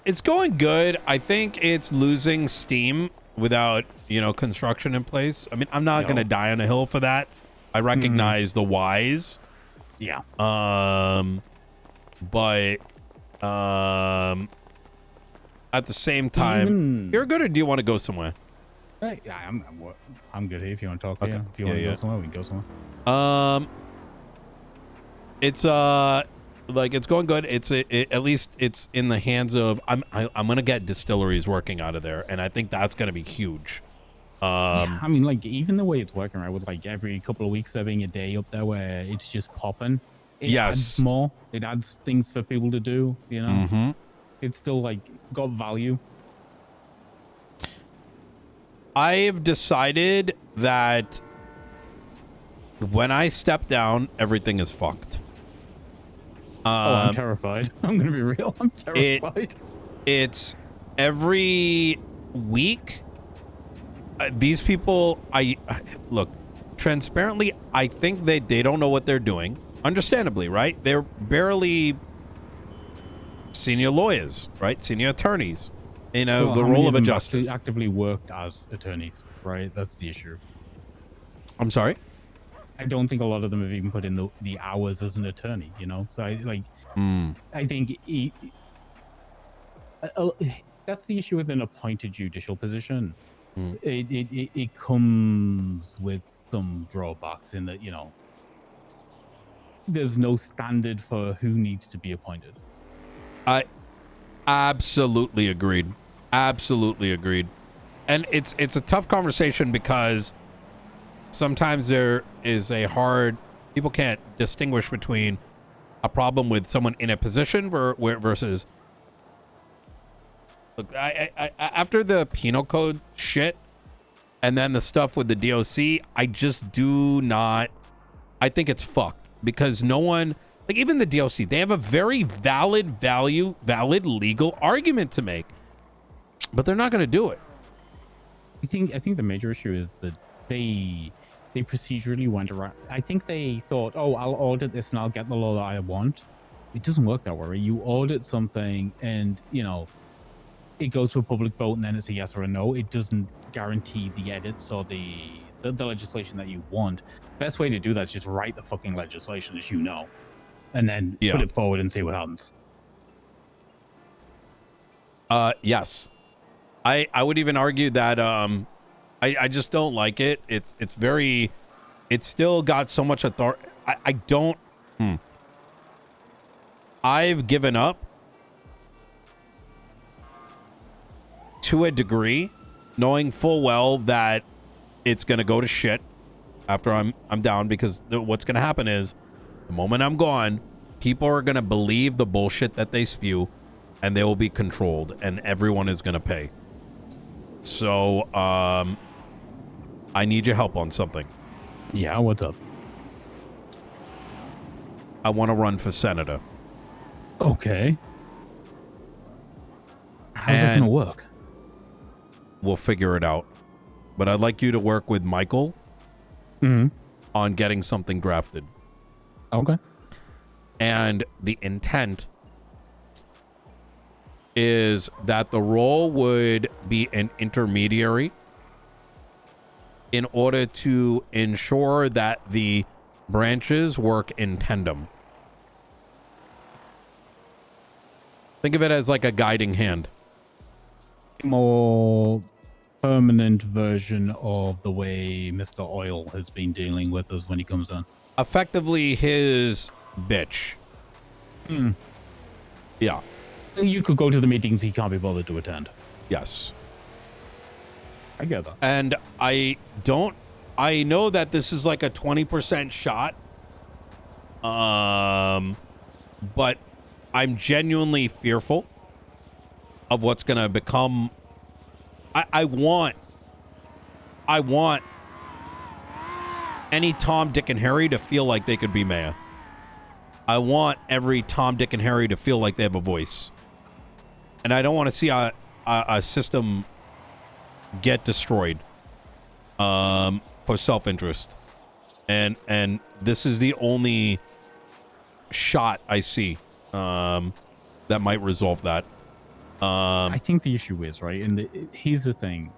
It's going good. I think it's losing steam without, construction in place. I mean, I'm not going to die on a hill for that. I recognize the whys. Yeah. But at the same time, you're good, or do you want to go somewhere? Yeah, I'm good here if you want to talk. Okay. Yeah. If you want to go somewhere, we can go somewhere. It's it's going good. At least it's in the hands of I'm gonna get distilleries working out of there, and I think that's gonna be huge. Yeah, I mean, like, even the way it's working, right, with like every couple of weeks there being a day up there where it's just popping. It adds more. It adds things for people to do. It's still like got value. I've decided that when I step down, everything is fucked. I'm terrified. I'm gonna be real. I'm terrified. It's every week. These people, look, transparently, I think they don't know what they're doing. Understandably, right? They're barely senior lawyers, right? Senior attorneys. The role of a justice. Actively worked as attorneys, right? That's the issue. I'm sorry? I don't think a lot of them have even put in the hours as an attorney, So I think that's the issue with an appointed judicial position. It comes with some drawbacks in that, there's no standard for who needs to be appointed. I absolutely agreed. Absolutely agreed. And it's a tough conversation because sometimes there is people can't distinguish between a problem with someone in a position versus. Look, I after the penal code shit and then the stuff with the DOC, I just do not. I think it's fucked because no one, like even the DOC, they have a very valid legal argument to make, but they're not going to do it. I think the major issue is that they procedurally went around. I think they thought, oh, I'll audit this and I'll get the law that I want. It doesn't work that way. You audit something and, it goes to a public vote and then it's a yes or a no. It doesn't guarantee the edits or the legislation that you want. Best way to do that is just write the fucking legislation, as and then put it forward and see what happens. Yes. I would even argue that I just don't like it. It's still got so much authority. I don't. I've given up to a degree, knowing full well that it's gonna go to shit after I'm down, because what's gonna happen is the moment I'm gone, people are gonna believe the bullshit that they spew, and they will be controlled, and everyone is gonna pay. So, I need your help on something. Yeah, what's up? I want to run for senator. Okay. How's that gonna work? We'll figure it out. But I'd like you to work with Michael on getting something drafted. Okay. And the intent is that the role would be an intermediary in order to ensure that the branches work in tandem. Think of it as like a guiding hand. More permanent version of the way Mr. Oil has been dealing with us when he comes on. Effectively his bitch. Yeah. You could go to the meetings he can't be bothered to attend. Yes. I get that. And I know that this is like a 20% shot. But I'm genuinely fearful of what's going to become. I want any Tom, Dick, and Harry to feel like they could be mayor. I want every Tom, Dick, and Harry to feel like they have a voice. And I don't want to see a system get destroyed for self-interest. And this is the only shot I see that might resolve that. I think the issue is, right, and here's the thing.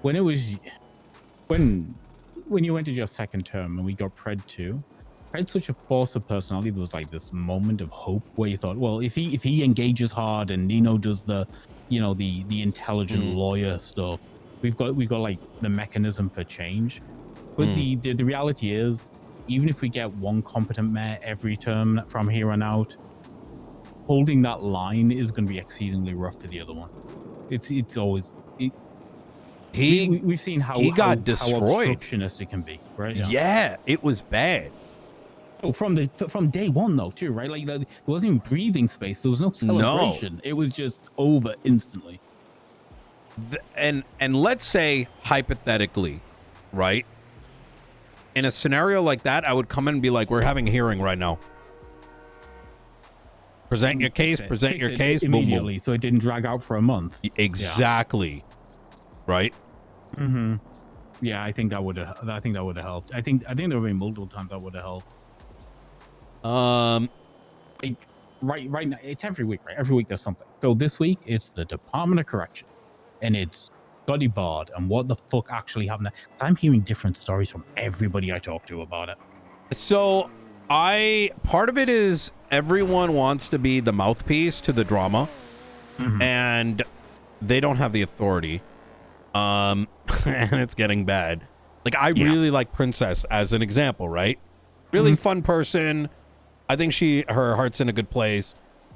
When it was when you entered your second term and we got Pred 2, Pred's such a force of personality. There was like this moment of hope where you thought, well, if he engages hard and Nino does the, the intelligent lawyer stuff, we've got like the mechanism for change. But the reality is, even if we get one competent mayor every term from here on out, holding that line is going to be exceedingly rough for the other one. It's always we've seen how got destroyed. How obstructionist it can be, right? Yeah, it was bad. Oh, from day one though, too, right? Like there wasn't even breathing space. There was no celebration. No. It was just over instantly. And let's say hypothetically, right? In a scenario like that, I would come in and be like, "We're having a hearing right now. Present your case. Present your case immediately, boom, boom. So it didn't drag out for a month." Exactly. Yeah. Right. Mm-hmm. Yeah, I think that would have. I think that would have helped. I think there would be multiple times that would have helped. Like right now, it's every week, right? Every week there's something. So this week it's the Department of Correction, and it's Buddy Bard, and what the fuck actually happened there? I'm hearing different stories from everybody I talk to about it. So part of it is everyone wants to be the mouthpiece to the drama, and they don't have the authority. And it's getting bad. Like I really like Princess as an example, right? Really fun person. I think her heart's in a good place,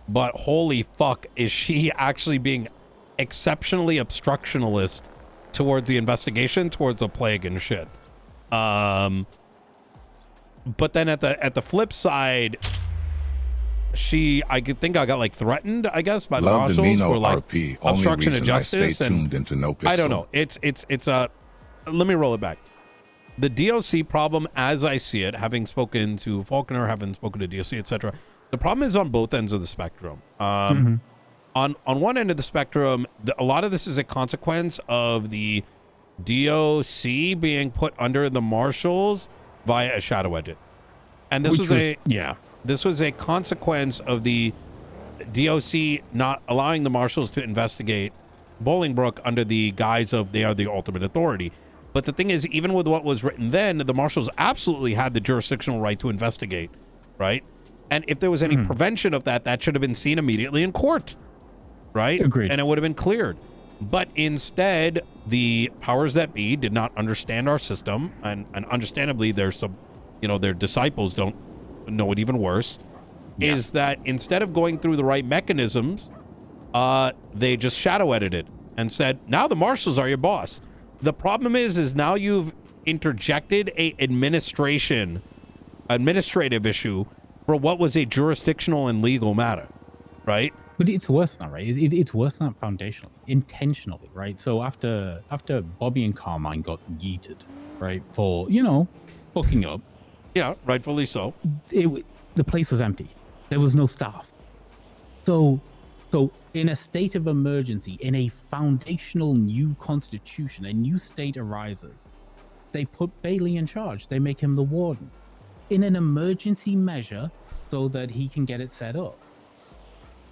but holy fuck, is she actually being exceptionally obstructionalist towards the investigation, towards the plague and shit. But then at the flip side, I think I got like threatened, I guess, by the marshals for like obstruction of justice, and into NoPixel. I don't know. It's let me roll it back. The DOC problem, as I see it, having spoken to Faulkner, having spoken to DOC, etc., the problem is on both ends of the spectrum. On one end of the spectrum, a lot of this is a consequence of the DOC being put under the marshals via a shadow edit, and this was a consequence of the DOC not allowing the marshals to investigate Bolingbroke under the guise of they are the ultimate authority. But the thing is, even with what was written then, the marshals absolutely had the jurisdictional right to investigate, right? And if there was any prevention of that, that should have been seen immediately in court, right? Agreed. And it would have been cleared. But instead, the powers that be did not understand our system, and understandably, there's some, their disciples don't know it even worse, is that instead of going through the right mechanisms, they just shadow edited and said, now the marshals are your boss. The problem is now you've interjected a administrative issue for what was a jurisdictional and legal matter, right? But it's worse now, right? It's worse than foundationally, intentionally, right? So after Bobby and Carmine got yeeted, right, for, hooking up. Yeah, rightfully so. The place was empty. There was no staff. So in a state of emergency, in a foundational new constitution, a new state arises. They put Bailey in charge. They make him the warden in an emergency measure so that he can get it set up.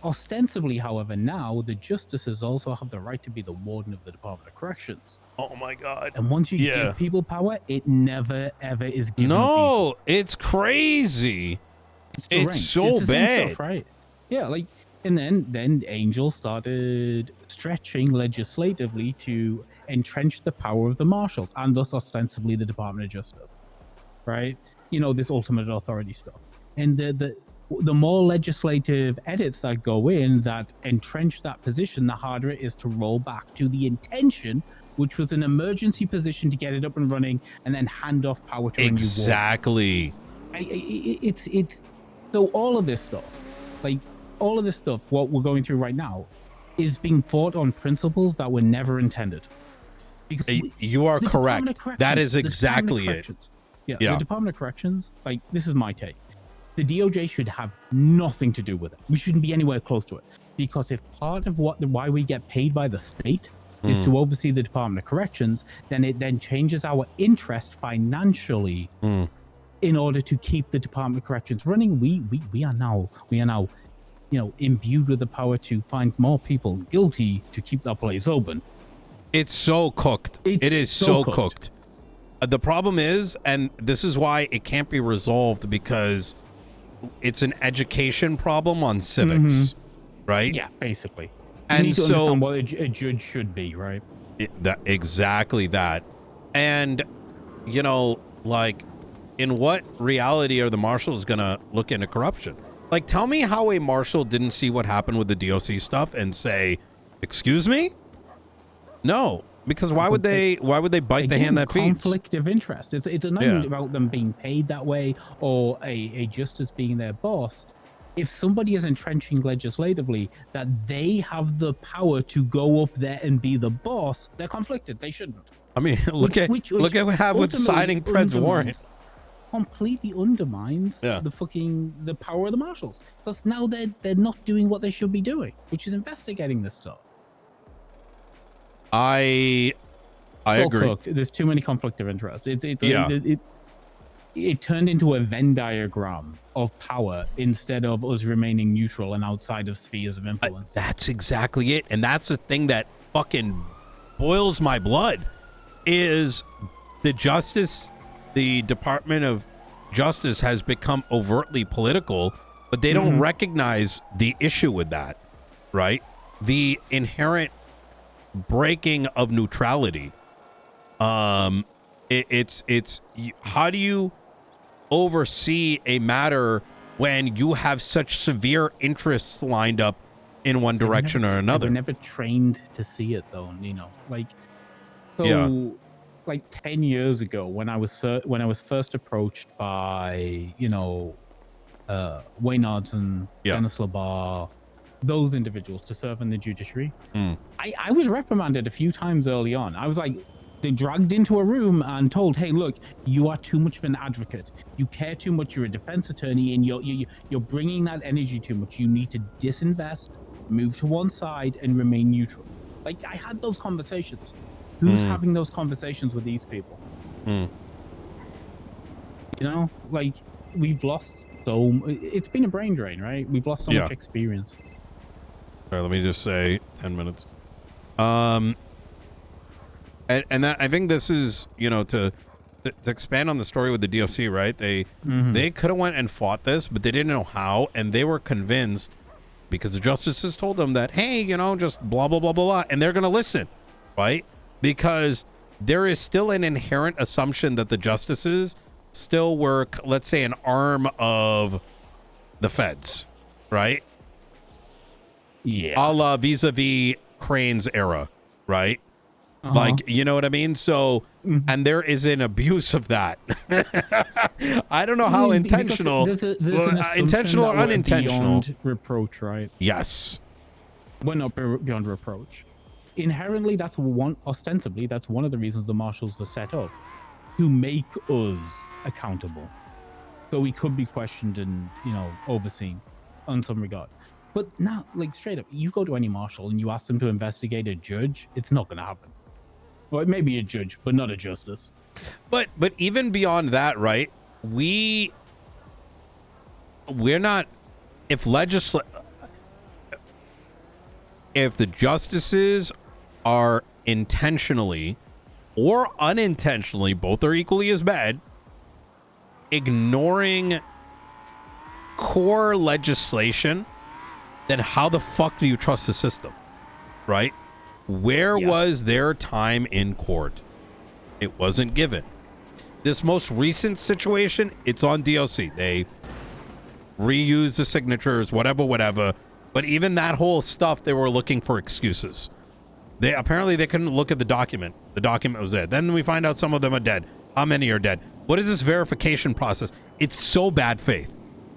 Ostensibly, however, now the justices also have the right to be the warden of the Department of Corrections. Oh my God. And once you give people power, it never, ever is given. No, it's crazy. It's so bad. Stuff, right? Yeah, like, and then Angel started stretching legislatively to entrench the power of the marshals and thus ostensibly the Department of Justice, right? This ultimate authority stuff. And the more legislative edits that go in that entrench that position, the harder it is to roll back to the intention, which was an emergency position to get it up and running and then hand off power to exactly. It's so all of this stuff, what we're going through right now is being fought on principles that were never intended. Because you are correct. That is exactly it. Yeah, the Department of Corrections, like, this is my take. The DOJ should have nothing to do with it. We shouldn't be anywhere close to it. Because if part of why we get paid by the state is to oversee the Department of Corrections, then it then changes our interest financially in order to keep the Department of Corrections running. We are now imbued with the power to find more people guilty to keep that place open. It's so cooked. It is so cooked. The problem is, and this is why it can't be resolved, because it's an education problem on civics, right? Yeah, basically. You And need to so understand what a judge should be, right? Exactly that. And, like, in what reality are the marshals going to look into corruption? Like, tell me how a marshal didn't see what happened with the DOC stuff and say, excuse me? No, because why would they bite the hand that feeds? Conflict of interest. It's not even about them being paid that way or a justice being their boss. If somebody is entrenching legislatively that they have the power to go up there and be the boss, they're conflicted. They shouldn't. I mean, look at what happened with signing Pred's warrant. Completely undermines the power of the marshals, because now they're not doing what they should be doing, which is investigating this stuff. I agree. Cooked. There's too many conflict of interest. It turned into a Venn diagram of power instead of us remaining neutral and outside of spheres of influence. That's exactly it. And that's the thing that fucking boils my blood, is the Department of Justice has become overtly political, but they don't recognize the issue with that, right? The inherent breaking of neutrality. It's how do you oversee a matter when you have such severe interests lined up in one direction or another? We're never trained to see it, though, like 10 years ago, when I was first approached by Wayne Odson, Dennis LaBar, those individuals to serve in the judiciary, I was reprimanded a few times early on. I was like, they dragged into a room and told, hey, look, you are too much of an advocate. You care too much. You're a defense attorney, and you're bringing that energy too much. You need to disinvest, move to one side, and remain neutral. Like, I had those conversations. Who's having those conversations with these people? Like, we've lost it's been a brain drain, right? We've lost so much experience. All right, let me just say 10 minutes. And that, I think this is, to expand on the story with the DOC, right? They could have went and fought this, but they didn't know how, and they were convinced because the justices told them that, hey, just blah, blah, blah, blah, blah, and they're going to listen, right? Because there is still an inherent assumption that the justices still work, let's say, an arm of the feds, right? Yeah. A la vis-a-vis Crane's era, right? Like, you know what I mean? So, and there is an abuse of that. I don't know how intentional, there's an intentional or unintentional. Beyond reproach, right? Yes. We're not beyond reproach. Inherently, ostensibly, that's one of the reasons the marshals were set up, to make us accountable. So we could be questioned and, overseen on some regard. But now, like, straight up, you go to any marshal and you ask them to investigate a judge, it's not going to happen. Well, it may be a judge, but not a justice. But even beyond that, right? We're not, if the justices are intentionally or unintentionally, both are equally as bad, ignoring core legislation, then how the fuck do you trust the system, right? Where was their time in court? It wasn't given. This most recent situation, it's on DOC. They reuse the signatures, whatever. But even that whole stuff, they were looking for excuses. They couldn't look at the document. The document was there. Then we find out some of them are dead. How many are dead? What is this verification process? It's so bad faith,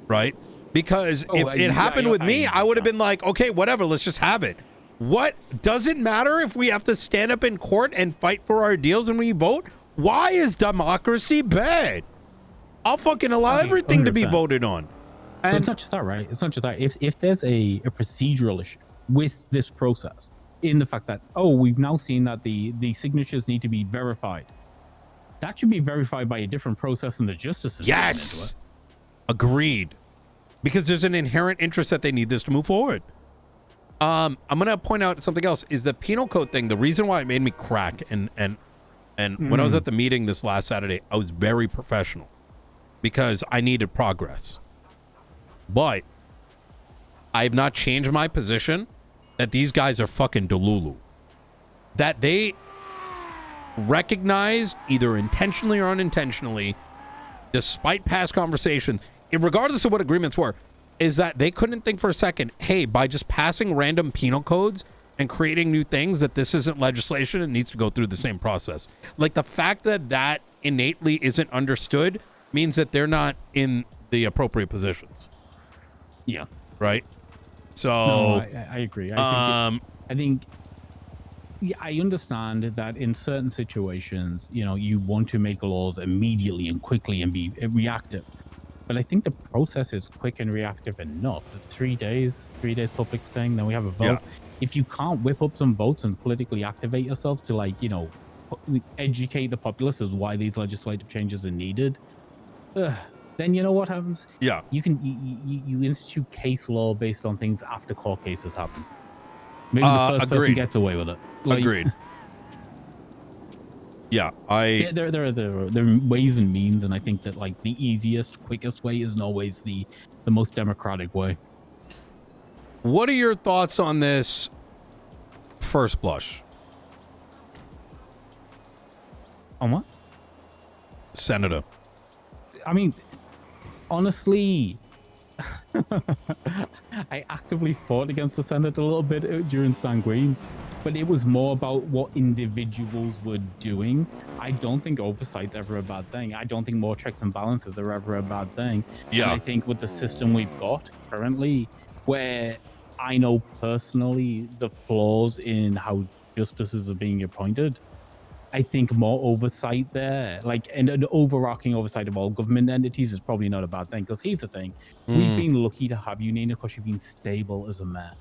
right? Because if it happened with me, I would have been like, okay, whatever, let's just have it. What? Does it matter if we have to stand up in court and fight for our deals when we vote? Why is democracy bad? I'll fucking allow everything 100%. To be voted on. And so it's not just that, right? It's not just that. If there's a procedural issue with this process, in the fact that, we've now seen that the signatures need to be verified, that should be verified by a different process than the justice system. Yes. Agreed. because there's an inherent interest that they need this to move forward. I'm gonna point out something else is the penal code thing. The reason why it made me crack and when I was at the meeting this last Saturday, I was very professional because I needed progress. But I have not changed my position that these guys are fucking Delulu. That they recognized either intentionally or unintentionally, despite past conversations, regardless of what agreements were, is that they couldn't think for a second, hey, by just passing random penal codes and creating new things, that this isn't legislation and needs to go through the same process. Like, the fact that that innately isn't understood means that they're not in the appropriate positions. Yeah. Right? So... No, I agree. I think yeah, I understand that in certain situations, you know, you want to make laws immediately and quickly and be reactive. But I think the process is quick and reactive enough. It's 3 days public thing, then we have a vote. Yeah. If you can't whip up some votes and politically activate yourselves to, like, you know, educate the populace as why these legislative changes are needed, then you know what happens? Yeah. You can you institute case law based on things after court cases happen. Maybe the first person gets away with it. Like, agreed. Yeah, there are ways and means, and I think that, like, the easiest, quickest way isn't always the most democratic way. What are your thoughts on this first blush? On what? Senator. I mean, honestly, I actively fought against the Senate a little bit during Sanguine, but it was more about what individuals were doing. I don't think oversight's ever a bad thing. I don't think more checks and balances are ever a bad thing. Yeah. And I think with the system we've got currently, where I know personally the flaws in how justices are being appointed, I think more oversight there, like, and an overarching oversight of all government entities is probably not a bad thing. Because here's the thing, we've been lucky to have you, Nino, because you've been stable as a mayor.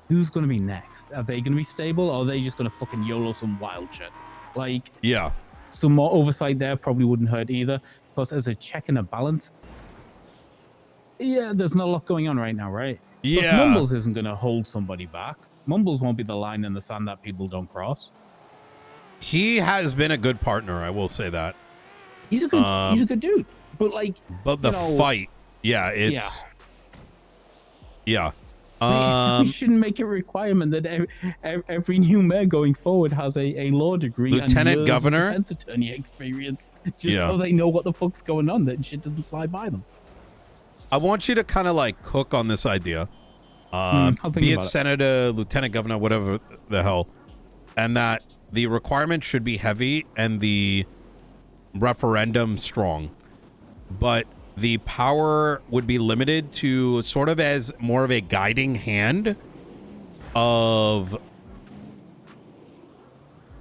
Who's going to be next? Are they going to be stable, or are they just going to fucking YOLO some wild shit? Like, yeah, some more oversight there probably wouldn't hurt either. Because as a check and a balance, yeah, there's not a lot going on right now, right? Yeah. Because Mumbles isn't going to hold somebody back. Mumbles won't be the line in the sand that people don't cross. He has been a good partner, I will say that. He's a good dude. But, like, but the fight, yeah, it's yeah. We shouldn't make a requirement that every new mayor going forward has a law degree, lieutenant and governor, defense attorney experience, just so they know what the fuck's going on, that shit doesn't slide by them. I want you to kind of, like, cook on this idea, be it senator, lieutenant governor, whatever the hell, and that the requirement should be heavy and the referendum strong, but the power would be limited to sort of as more of a guiding hand of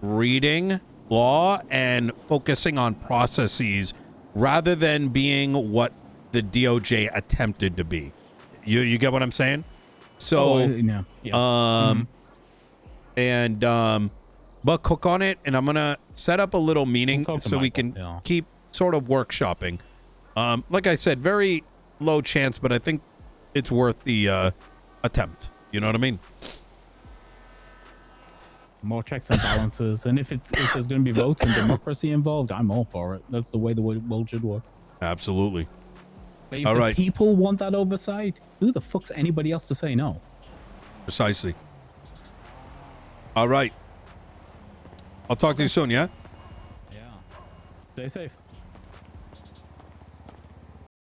reading law and focusing on processes rather than being what the DOJ attempted to be. You get what I'm saying? So, but cook on it, and I'm gonna set up a little meeting so we can keep sort of workshopping. Like I said, very low chance, but I think it's worth the attempt. You know what I mean? More checks and balances, and if there's going to be votes and democracy involved, I'm all for it. That's the way the world should work. Absolutely. But if the people want that oversight, who the fuck's anybody else to say no? Precisely. All right. I'll talk to you soon, yeah? Yeah. Stay safe.